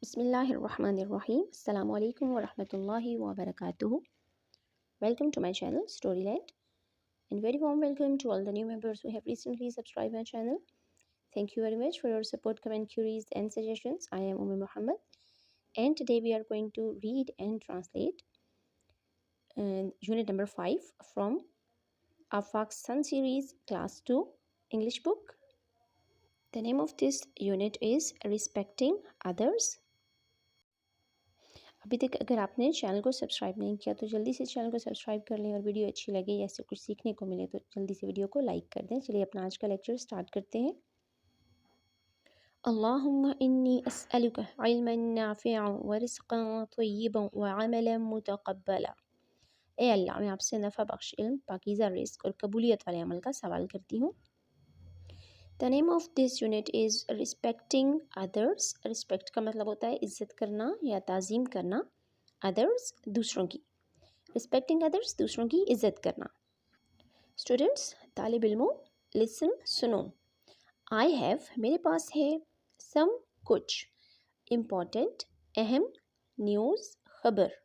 بسم اللہ الرحمن الرحیم السلام علیکم ورحمۃ اللہ وبرکاتہ. Welcome to my channel Storyland and very warm welcome to all the new members who have recently subscribed my channel. Thank you very much for your support, comment, queries and suggestions. I am Muhammad and today we are going to read and translate unit number 5 from Afaq's Sun series class 2 English book. The name of this unit is Respecting Others. अभी तक अगर आपने channel को subscribe नहीं किया तो जल्दी से चैनल को सब्सक्राइब कर लें और वीडियो अच्छी लगे या ऐसे कुछ सीखने को मिले तो जल्दी से वीडियो को लाइक कर दें. चलिए अपना आज का लेक्चर स्टार्ट करते हैं. अल्लाहुम्मा इन्नी अस्अलुका इल्मन नाफ़िअन व रिज़्क़न तय्यिबन व अमलन मुतक़ब्बला. ए अल्लाह, मैं आपसे नफ़ा बख्श इल्म, पाकीज़ा रिज़्क़ और कबूलियत वाले अमल का सवाल करती हूँ. The name of this unit is Respecting Others. Respect का मतलब होता है इज़्ज़त करना या ताज़ीम करना. Others दूसरों की. Respecting others दूसरों की इज़्ज़त करना. Students, तालिब इल्मों, listen सुनो. I have मेरे पास है some कुछ important अहम news खबर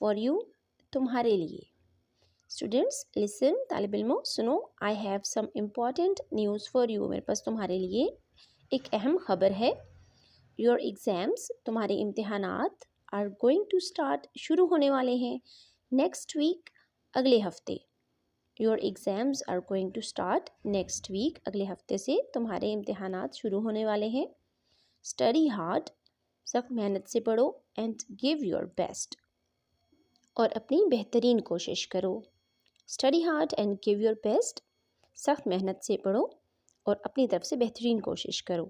for you तुम्हारे लिए. Students, listen, तालिब इल्मों सुनो. I have some important news for you. मेरे पास तुम्हारे लिए एक अहम खबर है. Your exams तुम्हारे इम्तिहानात are going to start शुरू होने वाले हैं. Next week अगले हफ्ते. Your exams are going to start next week अगले हफ्ते से तुम्हारे इम्तिहानात शुरू होने वाले हैं. Study hard सख्त मेहनत से पढ़ो and give your best और अपनी बेहतरीन कोशिश करो. Study hard and give your best. सख्त मेहनत से पढ़ो और अपनी तरफ से बेहतरीन कोशिश करो.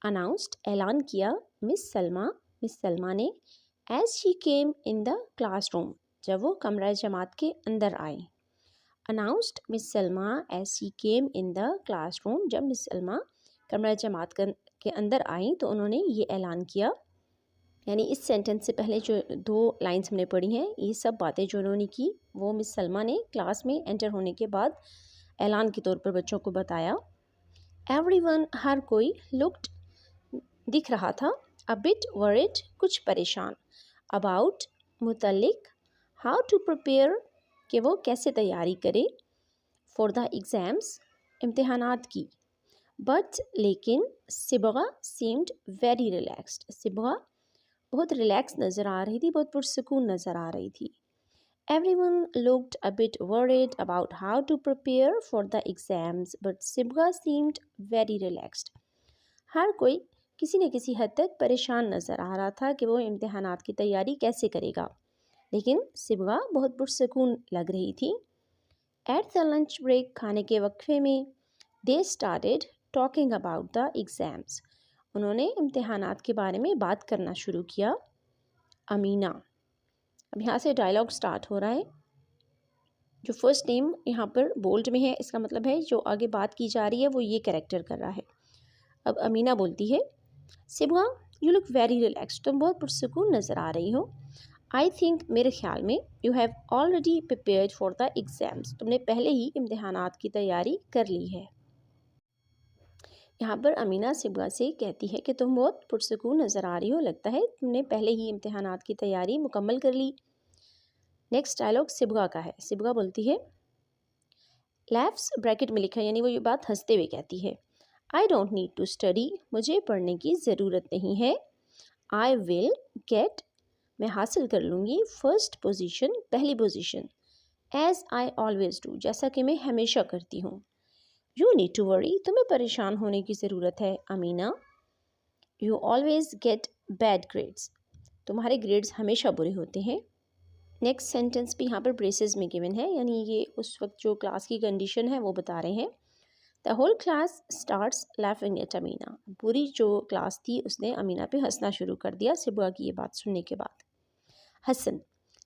Announced ऐलान किया मिस सलमा ने as she came in the classroom जब वो कमरा जमात के अंदर आई. Announced miss Salma as she came in the classroom जब मिस सलमा कमरा जमात के अंदर आई तो उन्होंने ये ऐलान किया. यानी इस सेंटेंस से पहले जो दो लाइंस हमने पढ़ी हैं ये सब बातें जो उन्होंने की वो मिस सलमा ने क्लास में एंटर होने के बाद ऐलान के तौर पर बच्चों को बताया. एवरीवन हर कोई लुक्ड दिख रहा था अ बिट वरिड कुछ परेशान. अबाउट मुतल्लिक हाउ टू प्रिपेयर कि वो कैसे तैयारी करे. फॉर द एग्ज़ाम्स इम्तिहानात की. बट लेकिन Sibgha seemed very relaxed. Sibgha बहुत रिलैक्स नज़र आ रही थी, बहुत पुरसकून नज़र आ रही थी. Everyone looked a bit worried about how to prepare for the exams, but Sibgha seemed very relaxed. हर कोई किसी न किसी हद तक परेशान नज़र आ रहा था कि वो इम्तिहानात की तैयारी कैसे करेगा, लेकिन सिबगा बहुत पुरसकून लग रही थी. At the lunch break खाने के वक्फे में they started talking about the exams. उन्होंने इम्तिहानात के बारे में बात करना शुरू किया. अमीना. अब यहाँ से डायलॉग स्टार्ट हो रहा है. जो फर्स्ट नेम यहाँ पर बोल्ड में है इसका मतलब है जो आगे बात की जा रही है वो ये कैरेक्टर कर रहा है. अब अमीना बोलती है Sibgha you look very relax. तुम बहुत पुरसकून नज़र आ रही हो. आई थिंक मेरे ख्याल में you have already prepared for the exams. तुमने पहले ही इम्तिहानात की तैयारी कर ली है. यहाँ पर अमीना सिबगा से कहती है कि तुम बहुत पुरसकून नज़र आ रही हो, लगता है तुमने पहले ही इम्तिहानात की तैयारी मुकम्मल कर ली. नेक्स्ट डायलॉग सिबगा का है. सिबगा बोलती है लैफ्स ब्रैकेट में लिखा है यानी वो ये बात हंसते हुए कहती है. I don't need to study मुझे पढ़ने की ज़रूरत नहीं है. आई विल गेट मैं हासिल कर लूँगी फर्स्ट पोजीशन पहली position. As I always do जैसा कि मैं हमेशा करती हूँ. यू नीड टू वरी तुम्हें परेशान होने की ज़रूरत है Amina. You always gate bad grades तुम्हारे ग्रेड्स हमेशा बुरे होते हैं. नेक्स्ट सेंटेंस भी यहाँ पर ब्रेसेस में गिवन है यानी ये उस वक्त जो क्लास की कंडीशन है वो बता रहे हैं. The whole class starts laughing at Amina. पूरी जो क्लास थी उसने अमीना पे हंसना शुरू कर दिया सिबगा की ये बात सुनने के बाद. हसन.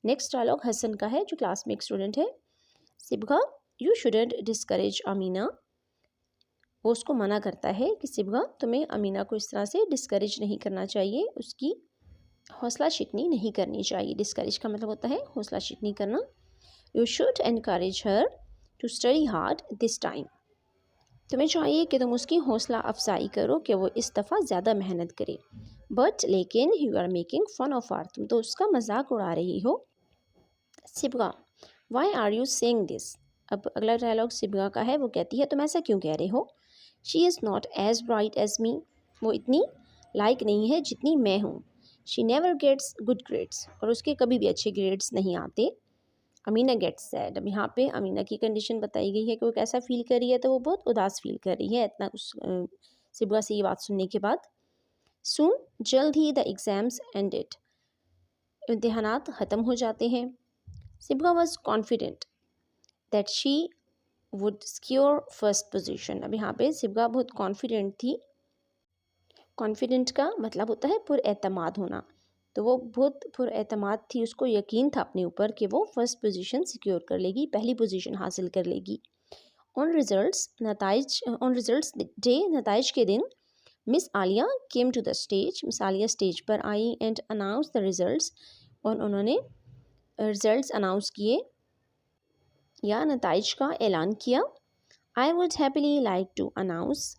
नेक्स्ट डायलॉग हसन का है जो क्लास में एक स्टूडेंट है. Sibgha you shouldn't discourage Amina. वो उसको मना करता है कि सिबगा तुम्हें अमीना को इस तरह से डिस्करेज नहीं करना चाहिए, उसकी हौसला शिकनी नहीं करनी चाहिए. डिस्करेज का मतलब होता है हौसला शिकनी करना. You should encourage her to study hard this time. तुम्हें चाहिए कि तुम उसकी हौसला अफजाई करो कि वो इस दफ़ा ज़्यादा मेहनत करे. बट लेकिन you are making fun of her, तुम तो उसका मजाक उड़ा रही हो। Sibgha, why are you saying this. अब अगला डायलॉग सिबगा का है, वो कहती है तुम ऐसा क्यों कह रहे हो। She is not as bright as me, वो इतनी लाइक नहीं है जितनी मैं हूँ। She never gets good grades, और उसके कभी भी अच्छे ग्रेड्स नहीं आते। अमीना गेट्स सैड, अब यहाँ पे अमीना की कंडीशन बताई गई है कि वो कैसा फील कर रही है, तो वो बहुत उदास फील कर रही है इतना उस सिबगा से ये बात सुनने के बाद। सून, जल्द ही द एग्ज़ाम्स एंडेड, इम्तिहानात ख़त्म हो जाते हैं। Sibgha was confident that she would secure first position, अब यहाँ पे सिबगा बहुत कॉन्फिडेंट थी। कॉन्फिडेंट का मतलब होता है पुरएतमाद होना, तो वो बहुत पुरएतमाद थी, उसको यकीन था अपने ऊपर कि वो फर्स्ट पोजीशन सिक्योर कर लेगी, पहली पोजीशन हासिल कर लेगी। ऑन रिजल्ट्स डे, नताइज के दिन, miss Aliya came to the stage, miss Aliya stage पर आई एंड अनाउंस द रिजल्ट्स, और उन्होंने रिजल्ट्स अनाउंस किए या नताइज का ऐलान किया। I would happily like to announce,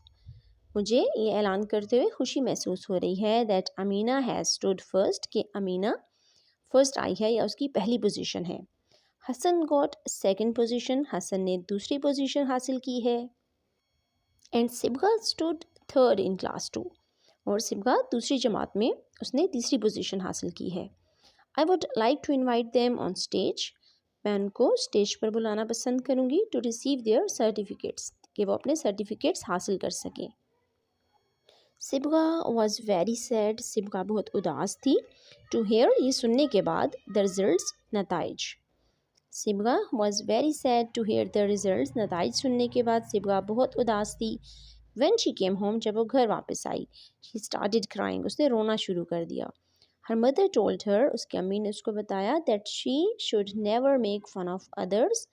मुझे ये ऐलान करते हुए खुशी महसूस हो रही है that Amina has stood first, कि अमीना फर्स्ट आई है या उसकी पहली पोजीशन है। Hasan got second position, Hasan ने दूसरी पोजीशन हासिल की है। And Sibgha stood third in class 2, और सिबगा दूसरी जमात में उसने तीसरी पोजीशन हासिल की है। I would like to invite them on stage, मैं उनको स्टेज पर बुलाना पसंद करूँगी, टू रिसीव देयर सर्टिफिकेट्स, कि वो अपने सर्टिफिकेट्स हासिल कर सकें। Sibgha was very sad, Sibgha बहुत उदास थी। टू हेयर, ये सुनने के बाद, द रिजल्ट्स, नताइज। Sibgha was very sad to hear the results, नताइज सुनने के बाद सिबगा बहुत उदास थी। व्हेन शी केम होम, जब वो घर वापस आई, शी स्टार्टेड क्राइंग, उसने रोना शुरू कर दिया। हर मदर टोल्ड हर, उसकी अम्मी ने उसको बताया, that she should never make fun of others,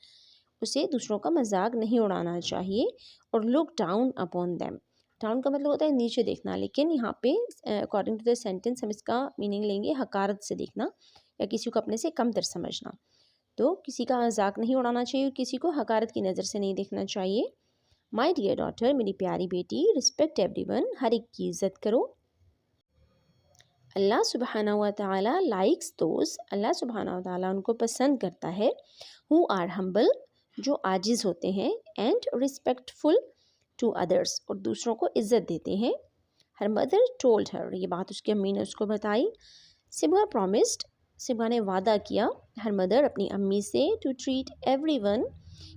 उसे दूसरों का मजाक नहीं उड़ाना चाहिए। और look down upon them, down का मतलब होता है नीचे देखना, लेकिन यहाँ पे अकॉर्डिंग टू द सेंटेंस हम इसका मीनिंग लेंगे हकारत से देखना, या किसी को अपने से कमतर समझना। तो किसी का मजाक नहीं उड़ाना चाहिए, किसी को हकारत की नज़र से नहीं देखना चाहिए। माई डियर डॉटर, मेरी प्यारी बेटी, रिस्पेक्ट एवरीवन, हर एक की इज़्ज़त करो। अल्लाह सुब्हानहू व तआला लाइक्स दोज, अल्लाह सुब्हानहू व तआला उनको पसंद करता है, हु आर हम्बल, जो आजिज़ होते हैं, एंड रिस्पेक्टफुल टू अदर्स, और दूसरों को इज़्ज़त देते हैं। हर मदर टोल्ड हर, ये बात उसकी अम्मी ने उसको बताई। सिबगा प्रॉमिस्ड, सिबगा ने वादा किया, हर मदर अपनी अम्मी से, टू ट्रीट एवरीवन,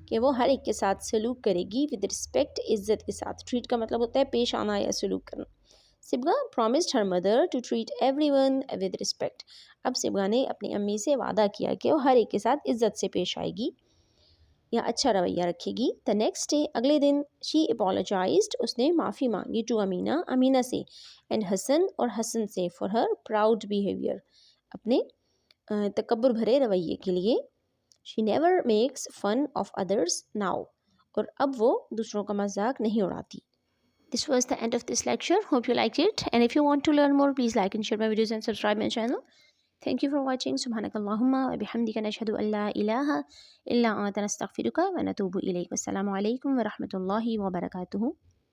कि वो हर एक के साथ सलूक करेगी, विद रिस्पेक्ट, इज़्ज़त के साथ। ट्रीट का मतलब होता है पेश आना या सलूक करना। Sibgha promised her mother to treat everyone with respect, अब सिबगा ने अपनी अम्मी से वादा किया कि वो हर एक के साथ इज़्ज़त से पेश आएगी या अच्छा रवैया रखेगी। द नेक्स्ट डे, अगले दिन, शी अपोलोजाइज्ड, उसने माफ़ी मांगी, टू अमीना, अमीना से, एंड हसन, और हसन से, फॉर हर प्राउड बिहेवियर, अपने तकब्बुर भरे रवैये के लिए। She never makes fun of others now, और अब वो दूसरों का मजाक नहीं उड़ाती। This was the end of this lecture. Hope you liked it. And if you want to learn more, please like and share my videos and subscribe my channel. Thank you for watching. Subhanakallahumma wa bihamdika nashhadu an la ilaha illa anta nastaghfiruka wa natubu ilayk. Wassalamu alaikum wa rahmatullahi wa barakatuhu.